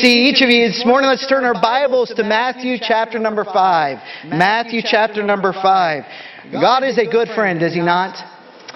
see each of you this morning. Let's turn our Bibles to Matthew chapter number 5. Matthew chapter number 5. God is a good friend, is He not?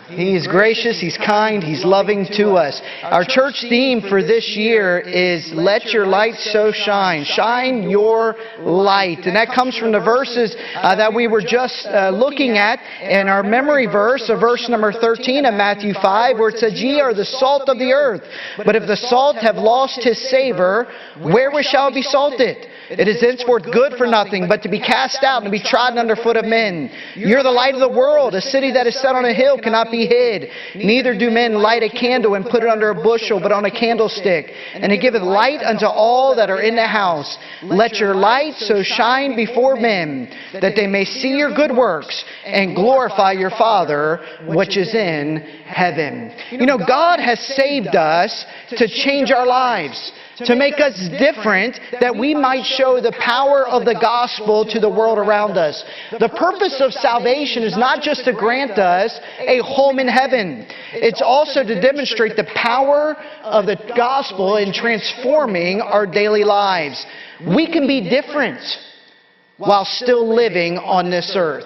He is gracious, He's kind, He's loving to us. Our church theme for this year is Let Your Light So Shine. Shine your light. And that comes from the verses that we were just looking at in our memory verse, verse number 13 of Matthew 5, where it says, Ye are the salt of the earth. But if the salt have lost his savor, wherewith shall it be salted? It is henceforth good for nothing, but to be cast out and to be trodden under foot of men. You're the light of the world. A city that is set on a hill cannot be hid. Neither do men light a candle and put it under a bushel, but on a candlestick. And it giveth light unto all that are in the house. Let your light so shine before men, that they may see your good works and glorify your Father which is in heaven. You know, God has saved us to change our lives, to make us different, that we might show the power of the gospel to the world around us. The purpose of salvation is not just to grant us a home in heaven. It's also to demonstrate the power of the gospel in transforming our daily lives. We can be different while still living on this earth.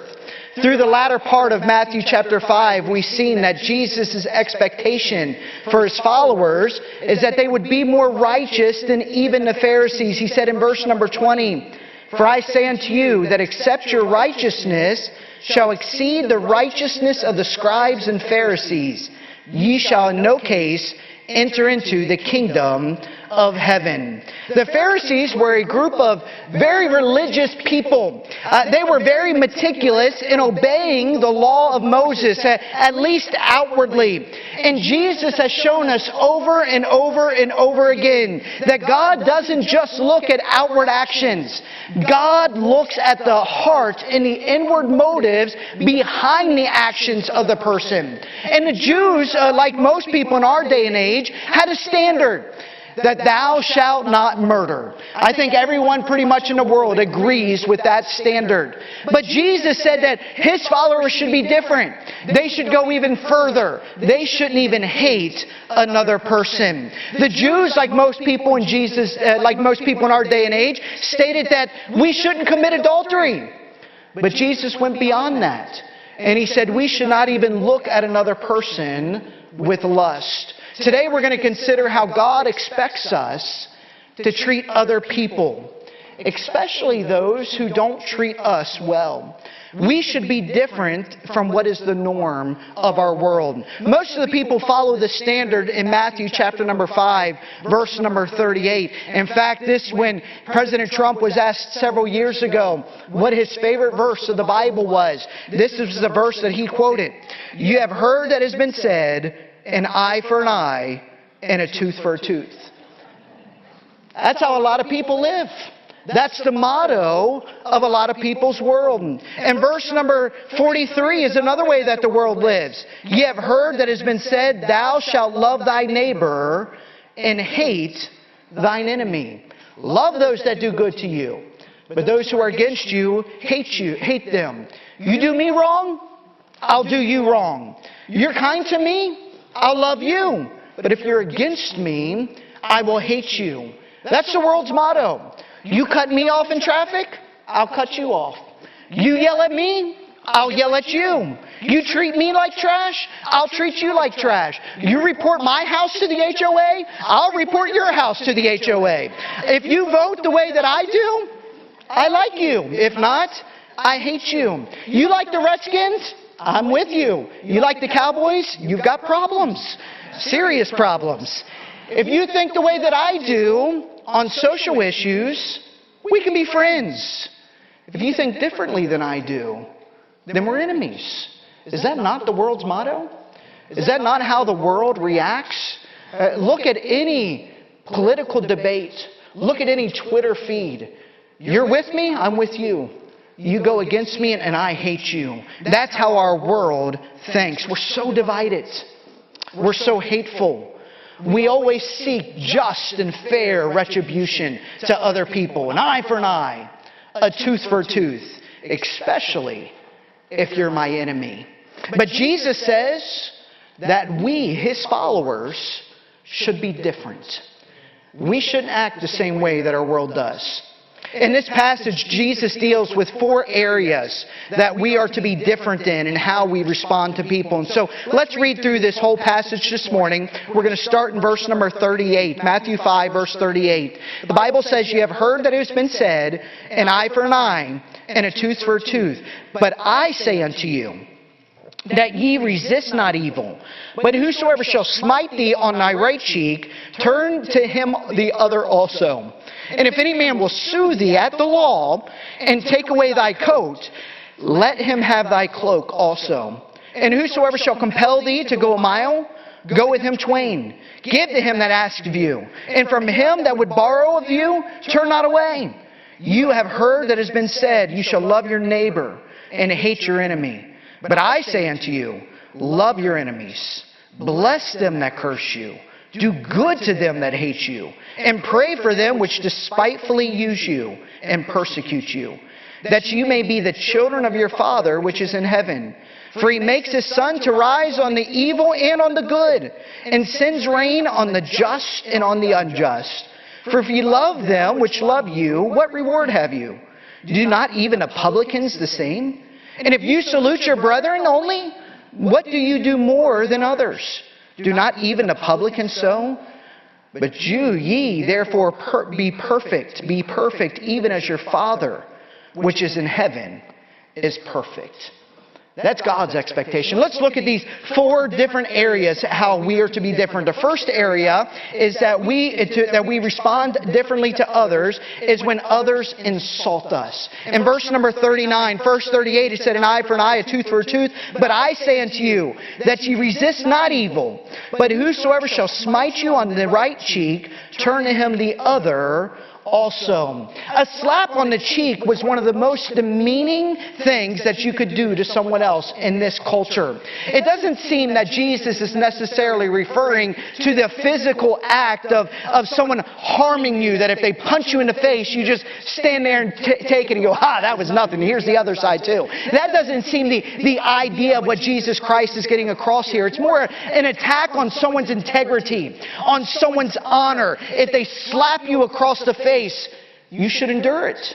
Through the latter part of Matthew chapter 5, we've seen that Jesus' expectation for His followers is that they would be more righteous than even the Pharisees. He said in verse number 20, For I say unto you that except your righteousness shall exceed the righteousness of the scribes and Pharisees, ye shall in no case enter into the kingdom of heaven. The Pharisees were a group of very religious people. They were very meticulous in obeying the law of Moses, at least outwardly. And Jesus has shown us over and over and over again that God doesn't just look at outward actions. God looks at the heart and the inward motives behind the actions of the person. And the Jews, like most people in our day and age, had a standard that thou shalt not murder. I think everyone pretty much in the world agrees with that standard. But Jesus said that His followers should be different. They should go even further. They shouldn't even hate another person. The Jews, like most people in our day and age, stated that we shouldn't commit adultery. But Jesus went beyond that. And He said we should not even look at another person with lust. Today we're going to consider how God expects us to treat other people, especially those who don't treat us well. We should be different from what is the norm of our world. Most of the people follow the standard in Matthew chapter number 5, verse number 38. In fact, when President Trump was asked several years ago what his favorite verse of the Bible was, this is the verse that he quoted. You have heard that has been said, an eye for an eye and a tooth for a tooth. That's how a lot of people live. That's the motto of a lot of people's world. And verse number 43 is another way that the world lives. Ye have heard that has been said, Thou shalt love thy neighbor and hate thine enemy. Love those that do good to you, but those who are against you, hate them. You do me wrong, I'll do you wrong. You're kind to me, I'll love you. But if you're against me, I will hate you. That's the world's motto. You cut me off in traffic, I'll cut you off. You yell at me, I'll yell at you. You treat me like trash, I'll treat you like trash. You report my house to the HOA, I'll report your house to the HOA. If you vote the way that I do, I like you. If not, I hate you. You like the Redskins? I'm with you. You like the Cowboys? You've got problems. Serious problems. If you think the way that I do on social issues, we can be friends. If you think differently than I do, then we're enemies. Is that not the world's motto? Is that not how the world reacts? Look at any political debate. Look at any Twitter feed. You're with me, I'm with you. You go against me and I hate you. That's how our world thinks. We're so divided. We're so hateful. We always seek just and fair retribution to other people. An eye for an eye, a tooth for a tooth, especially if you're my enemy. But Jesus says that we, His followers, should be different. we shouldn't act the same way that our world does. In this passage, Jesus deals with 4 areas that we are to be different in and how we respond to people. And so let's read through this whole passage this morning. We're going to start in verse number 38, Matthew 5, verse 38. The Bible says, "You have heard that it has been said, an eye for an eye, and a tooth for a tooth. But I say unto you, that ye resist not evil. But whosoever shall smite thee on thy right cheek, turn to him the other also. And if any man will sue thee at the law, and take away thy coat, let him have thy cloak also. And whosoever shall compel thee to go a mile, go with him twain. Give to him that asketh of you. And from him that would borrow of you, turn not away. You have heard that it has been said, you shall love your neighbor, and hate your enemy. But I say unto you, love your enemies. Bless them that curse you. Do good to them that hate you. And pray for them which despitefully use you and persecute you. That you may be the children of your Father which is in heaven. For He makes His sun to rise on the evil and on the good, and sends rain on the just and on the unjust. For if ye love them which love you, what reward have you? Do not even the publicans the same? And if you salute your brethren only, what do you do more than others? Do not even the publicans so? But you, ye, therefore, be perfect, even as your Father, which is in heaven, is perfect. That's God's expectation. Let's look at these 4 different areas how we are to be different. The first area is that we respond differently to others is when others insult us. In verse number 39, verse 38, it said, an eye for an eye, a tooth for a tooth. But I say unto you, that ye resist not evil, but whosoever shall smite you on the right cheek, turn to him the other also. A slap on the cheek was one of the most demeaning things that you could do to someone else in this culture. It doesn't seem that Jesus is necessarily referring to the physical act of someone harming you, that if they punch you in the face, you just stand there and take it and go, that was nothing. Here's the other side too. That doesn't seem the idea of what Jesus Christ is getting across here. It's more an attack on someone's integrity, on someone's honor. If they slap you across the face, you should endure it.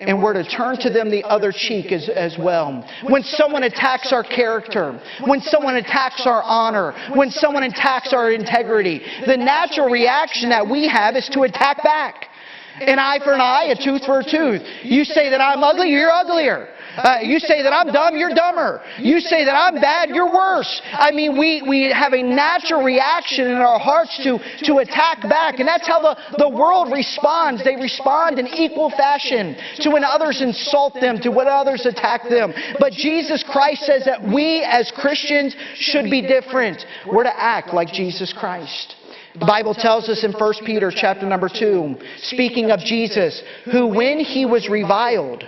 And we're to turn to them the other cheek as well. When someone attacks our character, when someone attacks our honor, when someone attacks our integrity, the natural reaction that we have is to attack back. An eye for an eye, a tooth for a tooth. You say that I'm ugly, you're uglier. You say that I'm dumb, you're dumber. You say that I'm bad, you're worse. I mean, we have a natural reaction in our hearts to attack back. And that's how the world responds. They respond in equal fashion to when others insult them, to when others attack them. But Jesus Christ says that we as Christians should be different. We're to act like Jesus Christ. The Bible tells us in 1 Peter chapter number 2, speaking of Jesus, who when He was reviled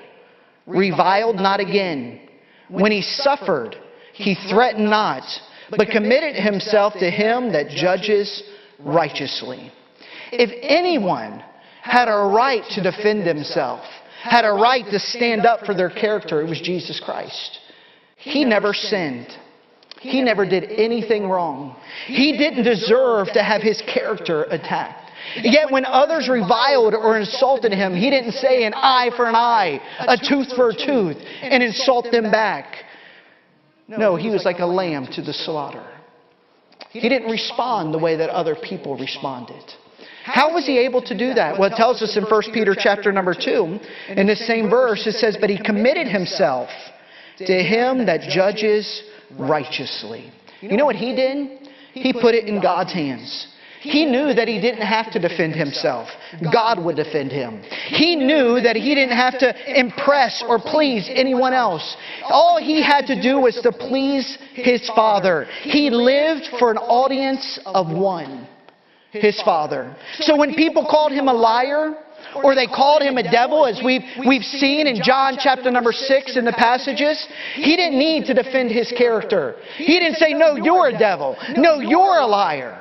not again. When He suffered, He threatened not, but committed Himself to Him that judges righteously. If anyone had a right to defend himself, had a right to stand up for their character, it was Jesus Christ. He never sinned. He never did anything wrong. He didn't deserve to have His character attacked. Yet when others reviled or insulted Him, He didn't say an eye for an eye, a tooth for a tooth, and insult them back. No, He was like a lamb to the slaughter. He didn't respond the way that other people responded. How was He able to do that? Well, it tells us in 1 Peter chapter number 2, in this same verse, it says, but He committed Himself to Him that judges righteously. You know what He did? He put it in God's hands. He knew that He didn't have to defend Himself. God would defend Him. He knew that He didn't have to impress or please anyone else. All He had to do was to please His Father. He lived for an audience of one, His Father. So when people called Him a liar, or they called Him a devil, as we've seen in John chapter number 6 in the passages, He didn't need to defend His character. He didn't say, no, you're a devil. No, you're a liar.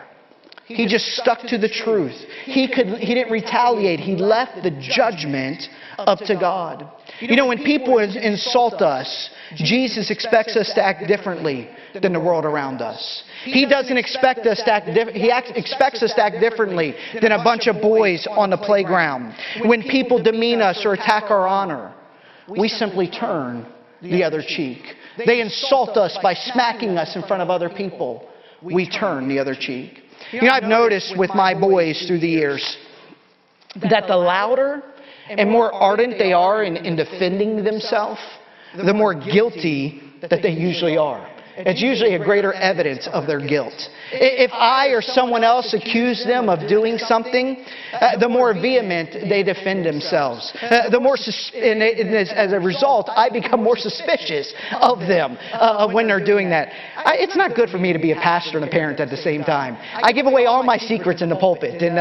He just stuck to the truth. He didn't retaliate. He left the judgment up to God. You know, when people insult us, Jesus expects us to act differently than the world around us. He doesn't expect us to act differently. He expects us to act differently than a bunch of boys on the playground. When people demean us or attack our honor, we simply turn the other cheek. They insult us by smacking us in front of other people. We turn the other cheek. You know, I've noticed with my boys through the years that the louder and more ardent they are in defending themselves, the more guilty that they usually are. It's usually a greater evidence of their guilt. If I or someone else accuse them of doing something, the more vehement they defend themselves. As a result, I become more suspicious of them when they're doing that. It's not good for me to be a pastor and a parent at the same time. I give away all my secrets in the pulpit, and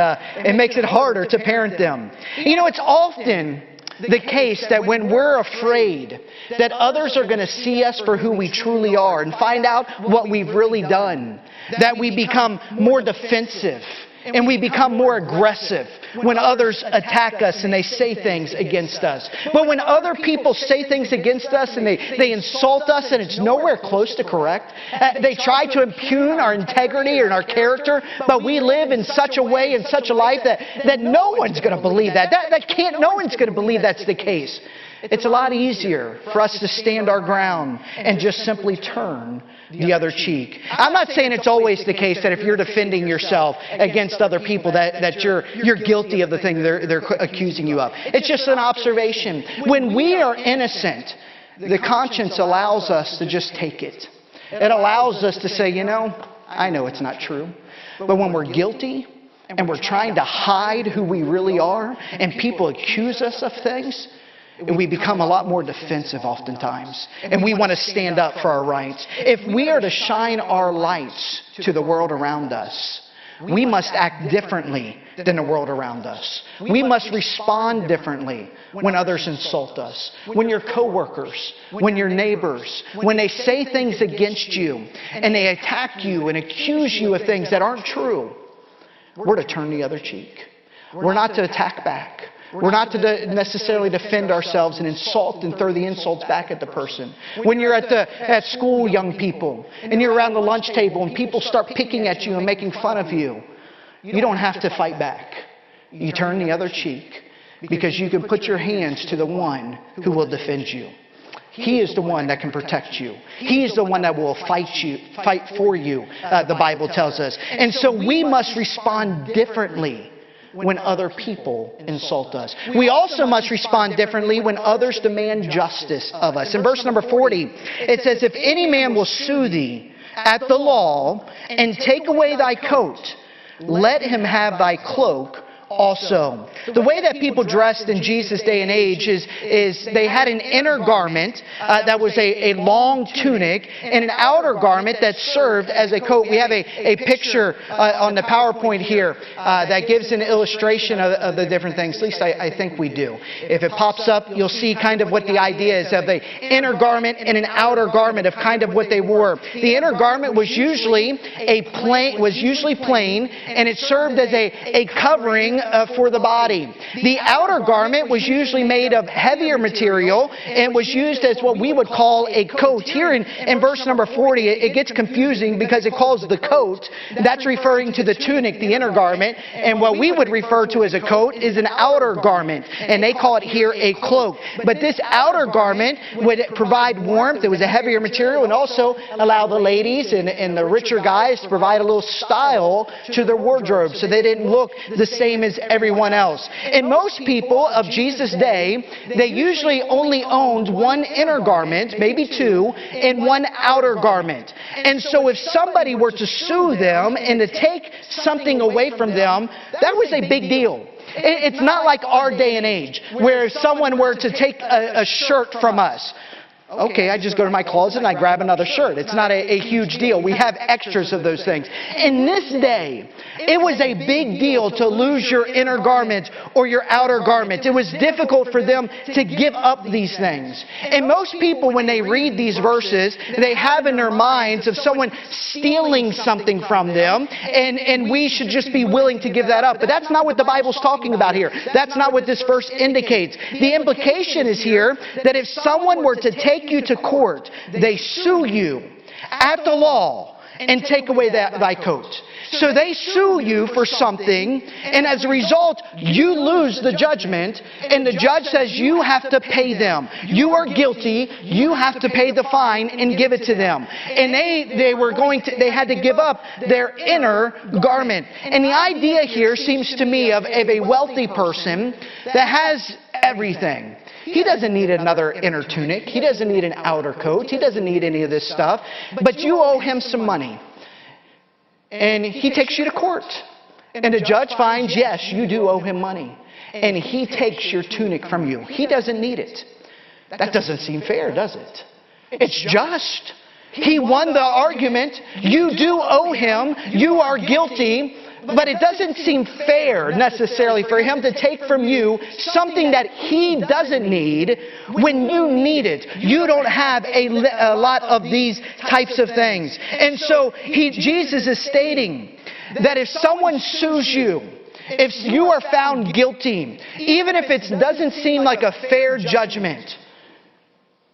it makes it harder to parent them. You know, it's often the case that when we're afraid that others are going to see us for who we truly are and find out what we've really done, that we become more defensive and we become more aggressive when others attack us and they say things against us. But when other people say things against us and they insult us and it's nowhere close to correct, they try to impugn our integrity and our character, but we live in such a way, in such a life that no one's going to believe that. No one's going to believe that's the case. It's a lot easier for us to stand our ground and just simply turn the other cheek. I'm not saying it's always the case that if you're defending yourself against other people that you're guilty of the thing they're accusing you of. It's just an observation. When we are innocent, the conscience allows us to just take it. It allows us to say, you know, I know it's not true. But when we're guilty and we're trying to hide who we really are and people accuse us of things, and we become a lot more defensive oftentimes. And we want to stand up for our rights. If we are to shine our lights to the world around us, we must act differently than the world around us. We must respond differently when others insult us. When your coworkers, when your neighbors, when they say things against you and they attack you and accuse you of things that aren't true, we're to turn the other cheek. We're not to attack back. We're not to necessarily defend ourselves and insult and throw the insults back at the person. When you're at school, young people, and you're around the lunch table and people start picking at you and making fun of you, you don't have to fight back. You turn the other cheek because you can put your hands to the one who will defend you. He is the one that can protect you. He is the one that will fight for you, the Bible tells us. And so we must respond differently when other people insult us. We also must respond differently when others demand justice of us. In verse number 40, it says, if any man will sue thee at the law and take away thy coat, let him have thy cloak also. The way that people dressed in Jesus' day and age is they had an inner garment that was a long tunic and an outer garment that served as a coat. We have a picture on the PowerPoint here that gives an illustration of the different things. At least I think we do. If it pops up, you'll see kind of what the idea is of an inner garment and an outer garment of kind of what they wore. The inner garment was usually plain, and it served as a covering for the body. The outer garment was usually made of heavier material and was used as what we would call a coat. Here in verse number 40, it gets confusing because it calls the coat. That's referring to the tunic, the inner garment, and what we would refer to as a coat is an outer garment, and they call it here a cloak. But this outer garment would provide warmth. It was a heavier material and also allow the ladies and the richer guys to provide a little style to their wardrobe so they didn't look the same as everyone else. And most people of Jesus' day, they usually only owned one inner garment, maybe two, and one outer garment. And so if somebody were to sue them and to take something away from them, that was a big deal. It's not like our day and age, where if someone were to take a shirt from us, Okay, I just go to my closet and I grab another shirt. It's not a huge deal. We have extras of those things. In this day, it was a big deal to lose your inner garment or your outer garment. It was difficult for them to give up these things. And most people, when they read these verses, they have in their minds of someone stealing something from them, and we should just be willing to give that up. But that's not what the Bible's talking about here. That's not what this verse indicates. The implication is here that if someone were to take you to court, they sue you at the law and take away thy coat. So they sue you for something, and as a result, you lose the judgment, and the judge says you have to pay them. You are guilty, you have to pay the fine and give it to them. And they had to give up their inner garment. And the idea here seems to me of a wealthy person that has everything. He doesn't need another inner tunic. He doesn't need an outer coat. He doesn't need any of this stuff. But you owe him some money. And he takes you to court. And the judge finds, yes, you do owe him money. And he takes your tunic from you. He doesn't need it. That doesn't seem fair, does it? It's just. He won the argument. You do owe him. You are guilty. But it doesn't seem fair necessarily for him to take from you something that he doesn't need when you need it. You don't have a lot of these types of things. And so Jesus is stating that if someone sues you, if you are found guilty, even if it doesn't seem like a fair judgment,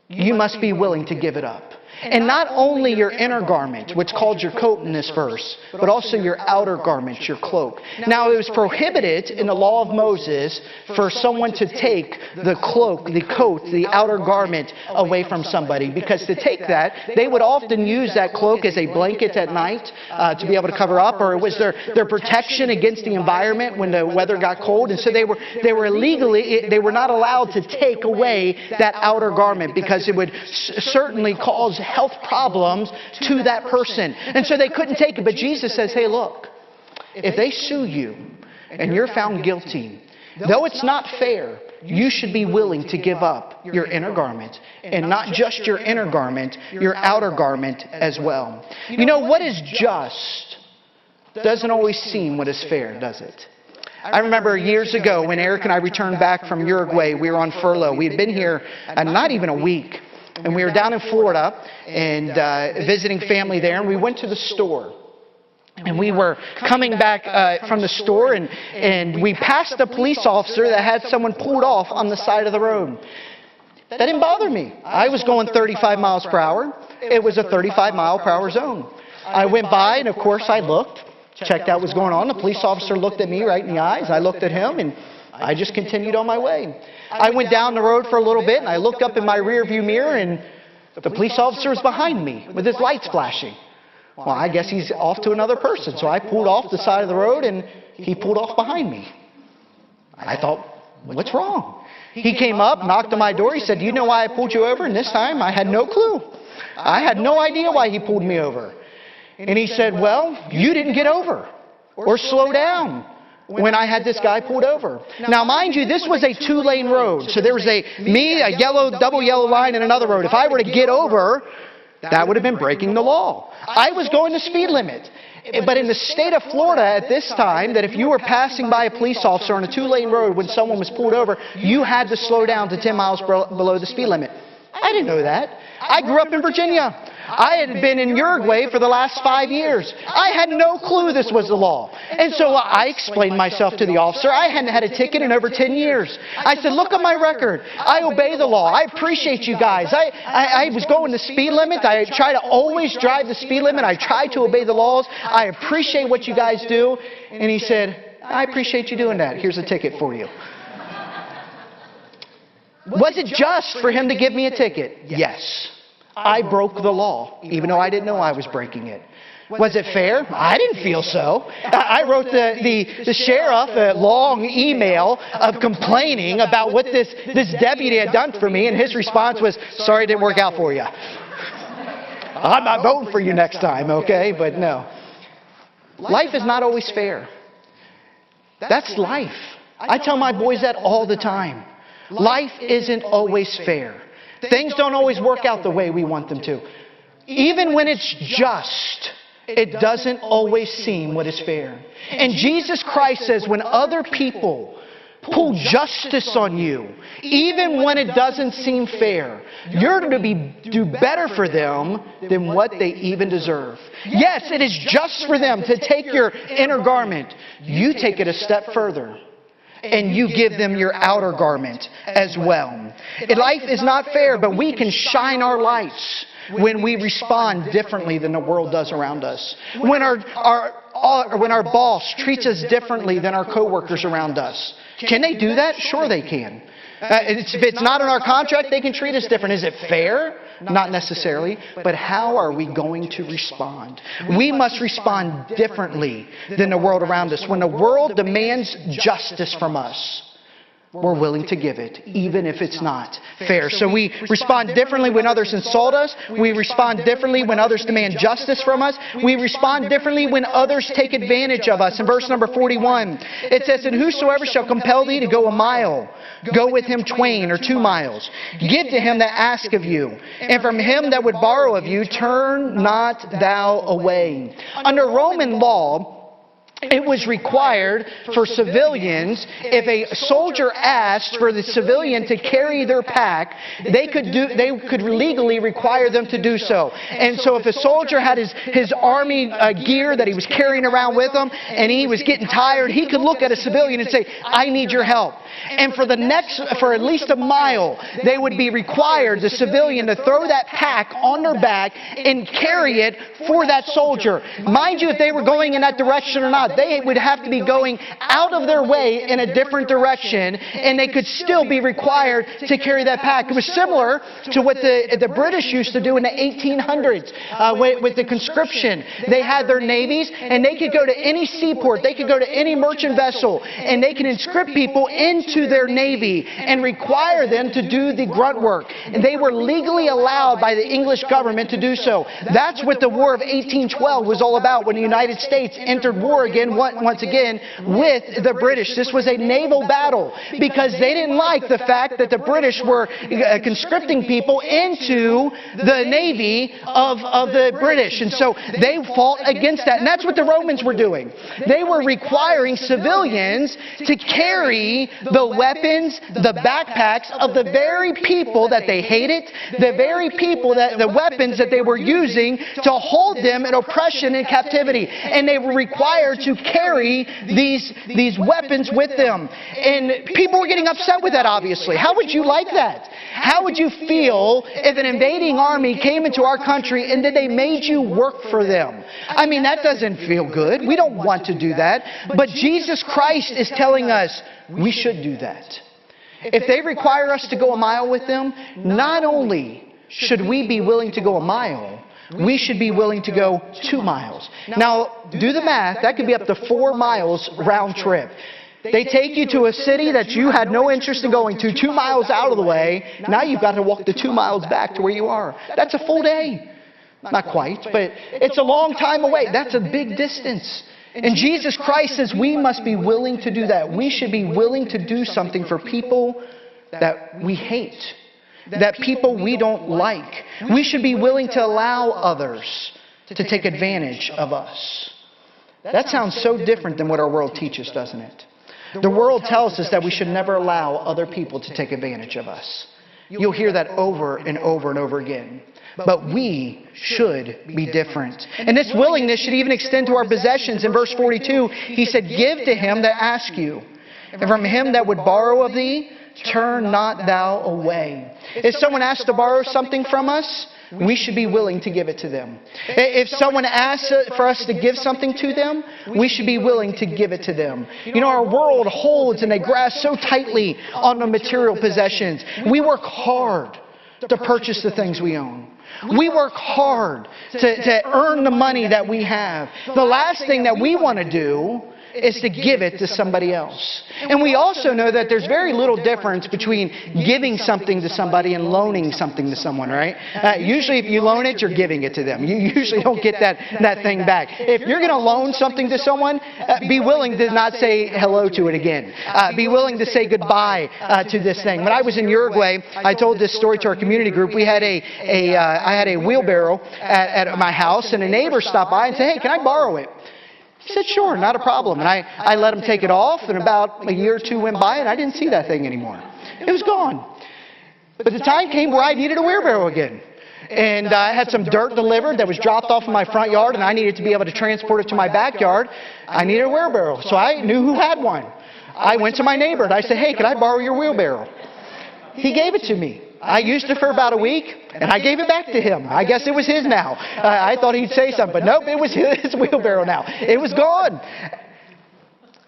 you must be willing to give it up. And not only your inner garment, which is called your coat in this verse, but also your outer garment, your cloak. Now, it was prohibited in the law of Moses for someone to take the cloak, the coat, the outer garment away from somebody. Because to take that, they would often use that cloak as a blanket at night to be able to cover up, or it was their protection against the environment when the weather got cold. And so they were not allowed to take away that outer garment because it would certainly cause health problems to that person. And so they couldn't take it. But Jesus says, hey, look, if they sue you and you're found guilty, though it's not fair, you should be willing to give up your inner garment. And not just your inner garment, your outer garment as well. You know, what is just doesn't always seem what is fair, does it? I remember years ago when Eric and I returned back from Uruguay, we were on furlough. We had been here not even a week. And we were down in Florida and visiting family there, and we went to the store. And we were coming back from the store, and we passed a police officer that had someone pulled off on the side of the road. That didn't bother me. I was going 35 miles per hour. It was a 35-mile-per-hour zone. I went by, and of course I looked, checked out what was going on. The police officer looked at me right in the eyes. I looked at him, and I just continued on my way. I went down the road for a little bit, and I looked up in my rearview mirror, and the police officer was behind me with his lights flashing. Well, I guess he's off to another person. So I pulled off the side of the road, and he pulled off behind me. I thought, what's wrong? He came up, knocked on my door. He said, do you know why I pulled you over? And this time, I had no clue. I had no idea why he pulled me over. And he said, well, you didn't get over or slow down when I had this guy pulled over. Now, mind you, this was a two-lane road. So there was a double yellow line, and another road. If I were to get over, that would have been breaking the law. I was going the speed limit. But in the state of Florida at this time, that if you were passing by a police officer on a two-lane road when someone was pulled over, you had to slow down to 10 miles below the speed limit. I didn't know that. I grew up in Virginia. I had been in Uruguay for the last 5 years. I had no clue this was the law. And so I explained myself to the officer. I hadn't had a ticket in over 10 years. I said, look at my record. I obey the law. I appreciate you guys. I was going the speed limit. I try to always drive the speed limit. I try to obey the laws. I appreciate what you guys do. And he said, I appreciate you doing that. Here's a ticket for you. Was it just for him to give me a ticket? Yes. I broke the law, even though I didn't know I was breaking it. Was it fair? I didn't feel so. I wrote the sheriff a long email of complaining about what this deputy had done for me, and his response was, sorry it didn't work out for you. I'm not voting for you next time, okay? But no. Life is not always fair. That's life. I tell my boys that all the time. Life isn't always fair. Things don't always work out the way we want them to. Even when it's just, it doesn't always seem what is fair. And Jesus Christ says when other people pull justice on you, even when it doesn't seem fair, you're to do better for them than what they even deserve. Yes, it is just for them to take your inner garment. You take it a step further, and you give them your outer garment as well. Life is not fair, but we can shine our lights when we respond differently than the world does around us. When our boss treats us differently than our coworkers around us. Can they do that? Sure they can. If it's not in our contract, they can treat us different. Is it fair? Not necessarily. But how are we going to respond? We must respond differently than the world around us. When the world demands justice from us, we're willing to give it, even if it's not fair. So we respond differently when others insult us. We respond differently when others demand justice from us. We respond differently when others take advantage of us. In verse number 41, it says, "And whosoever shall compel thee to go a mile, go with him twain or 2 miles. Give to him that ask of you. And from him that would borrow of you, turn not thou away." Under Roman law, it was required for civilians, if a soldier asked for the civilian to carry their pack, they could legally require them to do so. And so if a soldier had his army gear that he was carrying around with him, and he was getting tired, he could look at a civilian and say, "I need your help." And for at least a mile, they would be required, the civilian, to throw that pack on their back and carry it for that soldier. Mind you, if they were going in that direction or not, they would have to be going out of their way in a different direction, and they could still be required to carry that pack. It was similar to what the British used to do in the 1800s with the conscription. They had their navies, and they could go to any seaport, they could go to any merchant vessel, and they could conscript people into their navy and require them to do the grunt work. And they were legally allowed by the English government to do so. That's what the War of 1812 was all about, when the United States entered war again, once again, with the British. This was a naval battle because they didn't like the fact that the British were conscripting people into the navy of the British. And so they fought against that. And that's what the Romans were doing. They were requiring civilians to carry the weapons, the backpacks of the very people that they hated, the very people the weapons that they were using to hold them in oppression and captivity. And they were required to carry these weapons with them. And people were getting upset with that, obviously. How would you like that? How would you feel if an invading army came into our country and then they made you work for them? I mean, that doesn't feel good. We don't want to do that. But Jesus Christ is telling us we should do that. If they require us to go a mile with them, not only should we be willing to go a mile, we should be willing to go 2 miles. Now, do the math. That could be up to 4 miles round trip. They take you to a city that you had no interest in going to, 2 miles out of the way. Now you've got to walk the 2 miles back to where you are. That's a full day. Not quite, but it's a long time away. That's a big distance. And Jesus Christ says we must be willing to do that. We should be willing to do something for people that we hate, that people we don't like. We should be willing to allow others to take advantage of us. That sounds so different than what our world teaches, doesn't it? The world tells us that we should never allow other people to take advantage of us. You'll hear that over and over and over again. But we should be different. And this willingness should even extend to our possessions. In verse 42, he said, "Give to him that ask you, and from him that would borrow of thee, turn not thou away." If someone asks to borrow something from us, we should be willing to give it to them. If someone asks for us to give something to them, we should be willing to give it to them. You know, our world holds and they grasp so tightly on the material possessions. We work hard to purchase the things we own. We work hard to earn the money that we have. The last thing that we want to do is to give it to somebody else. And we also know that there's very little difference between giving something to somebody and loaning something to someone, right? Usually if you loan it, you're giving it to them. You usually don't get that thing back. If you're going to loan something to someone, be willing to not say hello to it again. Be willing to say goodbye to this thing. When I was in Uruguay, I told this story to our community group. I had a wheelbarrow at my house, and a neighbor stopped by and said, "Hey, can I borrow it?" He said, "Sure, not a problem." And I let him take it off, and about a year or two went by, and I didn't see that thing anymore. It was gone. But the time came where I needed a wheelbarrow again. And I had some dirt delivered that was dropped off in my front yard, and I needed to be able to transport it to my backyard. I needed a wheelbarrow, so I knew who had one. I went to my neighbor, and I said, "Hey, can I borrow your wheelbarrow?" He gave it to me. I used it for about a week, and I gave it back to him. I guess it was his now. I thought he'd say something, but nope, it was his wheelbarrow now. It was gone.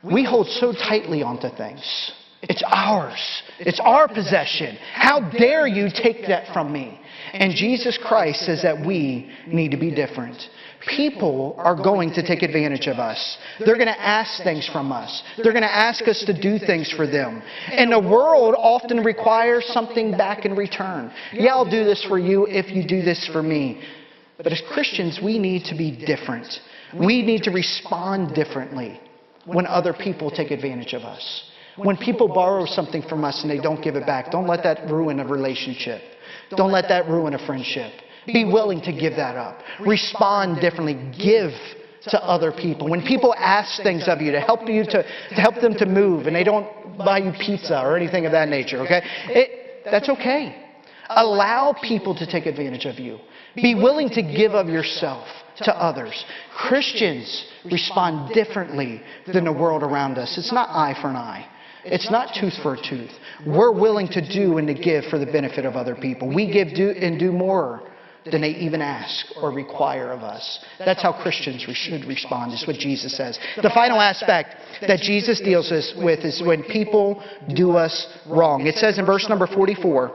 We hold so tightly onto things. It's ours. It's our possession. How dare you take that from me? And Jesus Christ says that we need to be different. People are going to take advantage of us. They're going to ask things from us. They're going to ask us to do things for them. And the world often requires something back in return. Yeah, I'll do this for you if you do this for me. But as Christians, we need to be different. We need to respond differently when other people take advantage of us. When people borrow something from us and they don't give it back, don't let that ruin a relationship. Don't let that ruin a friendship. Be willing to give that up. Respond differently. Give to other people. When people ask things of you to help them to move, and they don't buy you pizza or anything of that nature, okay? That's okay. Allow people to take advantage of you. Be willing to give of yourself to others. Christians respond differently than the world around us. It's not eye for an eye. It's not tooth for a tooth. We're willing to do and to give for the benefit of other people. We give and do more than they even ask or require of us. That's how Christians should respond, is what Jesus says. The final aspect that Jesus deals with is when people do us wrong. It says in verse number 44,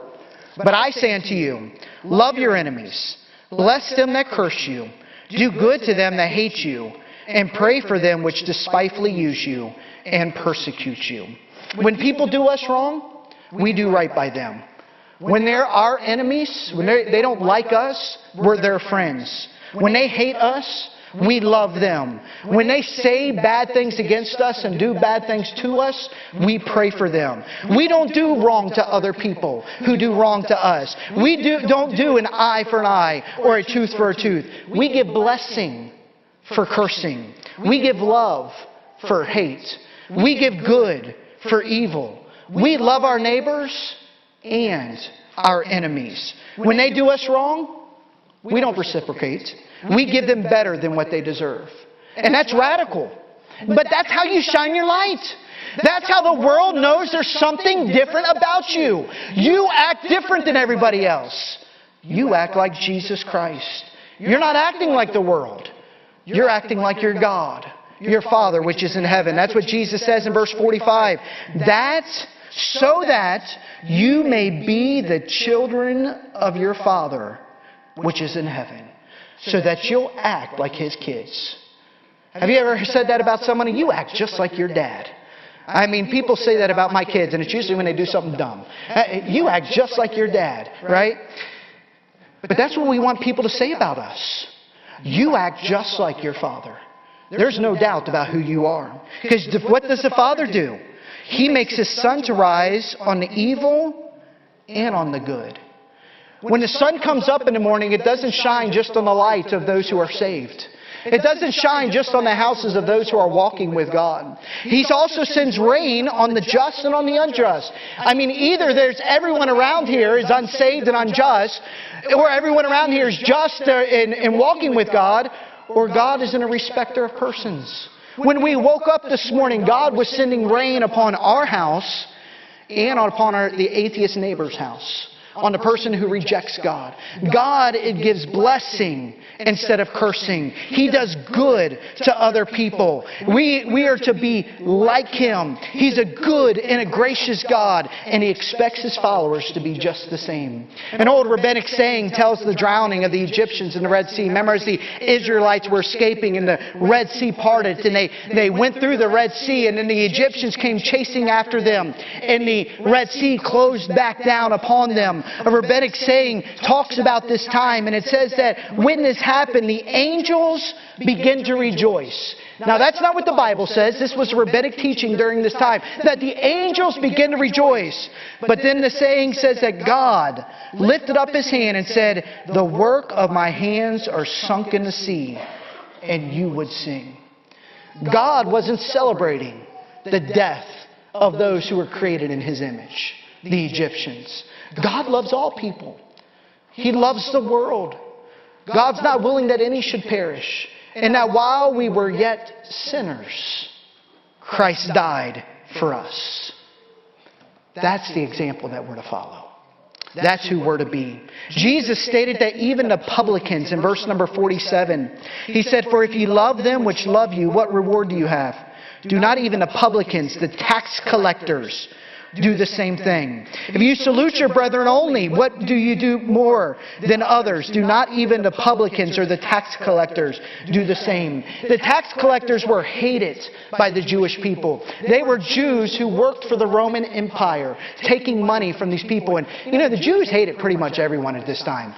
"But I say unto you, love your enemies, bless them that curse you, do good to them that hate you, and pray for them which despitefully use you and persecute you." When people do us wrong, we do right by them. When they're our enemies, when they don't like us, we're their friends. When they hate us, we love them. When they say bad things against us and do bad things to us, we pray for them. We don't do wrong to other people who do wrong to us. We don't do an eye for an eye or a tooth for a tooth. We give blessing for cursing. We give love for hate. We give good for evil. We love our neighbors and our enemies. When they do us wrong, we don't reciprocate. We give them better than what they deserve. And that's radical. But that's how you shine your light. That's how the world knows there's something different about you. You act different than everybody else. You act like Jesus Christ. You're not acting like the world. You're acting like your God, your Father which is in heaven. That's what Jesus says in verse 45. That's so that you may be the children of your Father which is in heaven. So that you'll act like His kids. Have you ever said that about someone? You act just like your dad. I mean, people say that about my kids, and it's usually when they do something dumb. You act just like your dad, right? But that's what we want people to say about us. You act just like your Father. There's no doubt about who you are. Because what does the Father do? He makes His sun to rise on the evil and on the good. When the sun comes up in the morning, it doesn't shine just on the light of those who are saved. It doesn't shine just on the houses of those who are walking with God. He also sends rain on the just and on the unjust. I mean, either there's everyone around here is unsaved and unjust, or everyone around here is just in walking with God, or God isn't a respecter of persons. When we woke up this morning, God was sending rain upon our house and upon the atheist neighbor's house. on the person who rejects God. God, it gives blessing instead of cursing. He does good to other people. We are to be like Him. He's a good and a gracious God, and He expects His followers to be just the same. An old rabbinic saying tells the drowning of the Egyptians in the Red Sea. Remember, as the Israelites were escaping and the Red Sea parted, and they went through the Red Sea, and then the Egyptians came chasing after them, and the Red Sea closed back down upon them. A rabbinic saying talks about this time, and it says that when this happened, the angels begin to rejoice. Now, that's not what the Bible says. This was rabbinic teaching during this time, that the angels begin to rejoice. But then the saying says that God lifted up His hand and said, "The work of my hands are sunk in the sea, and you would sing." God wasn't celebrating the death of those who were created in His image, the Egyptians. God loves all people. He loves the world. God's not willing that any should perish. And that while we were yet sinners, Christ died for us. That's the example that we're to follow. That's who we're to be. Jesus stated that even the publicans, in verse number 47, He said, "For if you love them which love you, what reward do you have? Do not even the publicans, the tax collectors, do the same thing? If you salute your brethren only, what do you do more than others? Do not even the publicans or the tax collectors do the same?" The tax collectors were hated by the Jewish people. They were Jews who worked for the Roman Empire, taking money from these people. And you know, the Jews hated pretty much everyone at this time.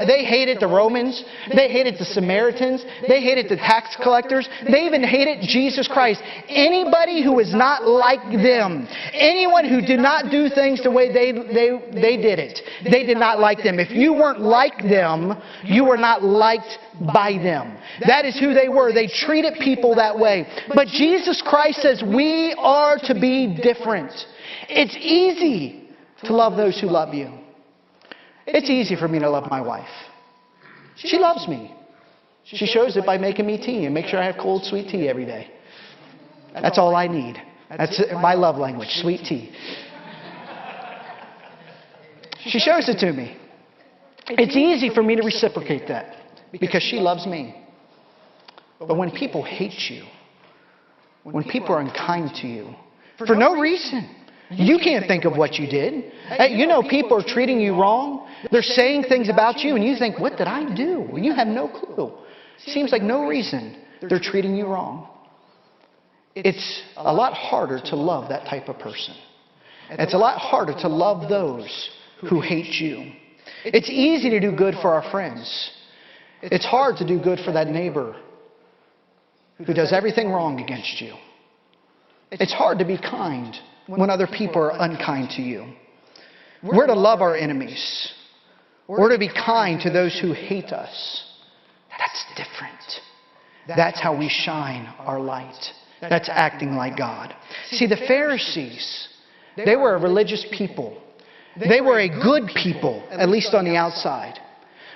They hated the Romans. They hated the Samaritans. They hated the tax collectors. They even hated Jesus Christ. Anybody who was not like them, anyone who did not do things the way they did it, they did not like them. If you weren't like them, you were not liked by them. That is who they were. They treated people that way. But Jesus Christ says we are to be different. It's easy to love those who love you. It's easy for me to love my wife. She loves me. She shows it by making me tea and make sure I have cold, sweet tea every day. That's all I need. That's my love language, sweet tea. She shows it to me. It's easy for me to reciprocate that because she loves me. But when people hate you, when people are unkind to you, for no reason, you can't think of what you did. You know, people are treating you wrong. They're saying things about you, and you think, what did I do? And you have no clue. Seems like no reason they're treating you wrong. It's a lot harder to love that type of person. It's a lot harder to love those who hate you. It's easy to do good for our friends. It's hard to do good for that neighbor who does everything wrong against you. It's hard to be kind when other people are unkind to you. We're to love our enemies. We're to be kind to those who hate us. That's different. That's how we shine our light. That's acting like God. See, the Pharisees, they were a religious people. They were a good people, at least on the outside.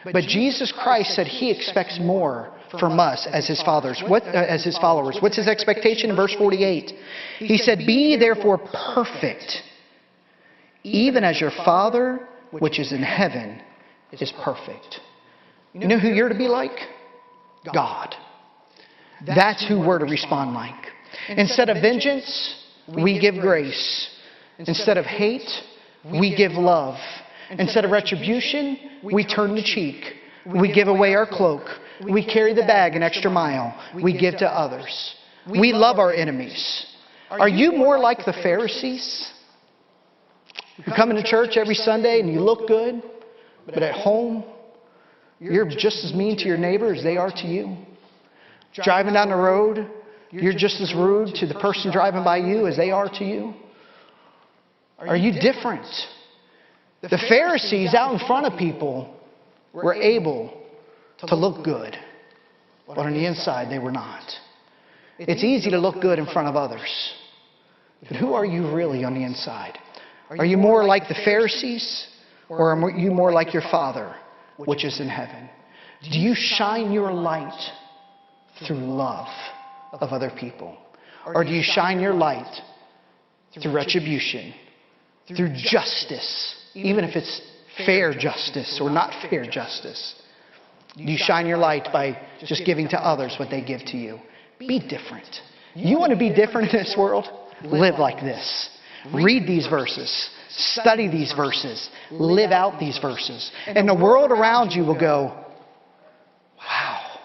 But Jesus Christ said He expects more from us as His followers. What's His expectation in verse 48? He said, "Be ye therefore perfect, even as your Father which is in heaven is perfect." You know who you're to be like? God. That's who we're to respond like. Instead of vengeance, we give grace. Instead of hate, we give love. Instead of retribution, we turn the cheek. We give away our cloak. We carry the bag an extra mile. We give to others. We love our enemies. Are you more like the Pharisees, who come into church every Sunday and you look good, but at home, you're just as mean to your neighbor as they are to you? Driving down the road, you're just as rude to the person driving by you as they are to you? Are you different? The Pharisees out in front of people were able to look good, but on the inside they were not. It's easy to look good in front of others, but who are you really on the inside? Are you more like the Pharisees, or are you more like your Father which is in heaven? Do you shine your light through love of other people? Or do you shine your light through retribution, through justice, even if it's fair justice or not fair justice? Do you shine your light by just giving to others what they give to you? Be different. You want to be different in this world? Live like this. Read these verses. Study these verses. Live out these verses. And the world around you will go, wow,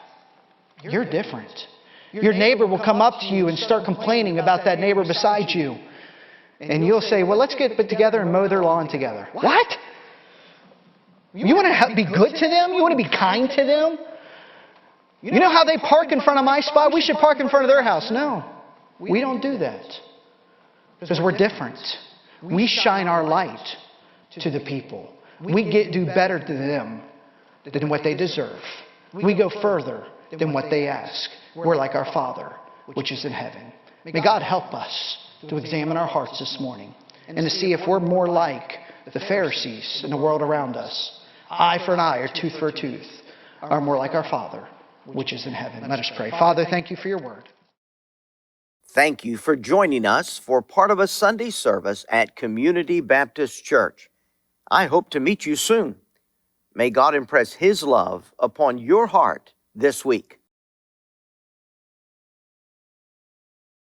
you're different. Your neighbor will come up to you and start complaining about that neighbor beside you. And you'll say, well, let's get together and mow their lawn together. What? You want to be good to them? You want to be kind to them? You know how they park in front of my spot? We should park in front of their house. No, we don't do that. Because we're different. We shine our light to the people. We do better to them than what they deserve. We go further than what they ask. We're like our Father, which is in heaven. May God help us to examine our hearts this morning and to see if we're more like the Pharisees in the world around us. Eye for an eye or tooth for a tooth are more like our Father, which is in heaven. Let us pray. Father, thank you for your word. Thank you for joining us for part of a Sunday service at Community Baptist Church. I hope to meet you soon. May God impress His love upon your heart this week.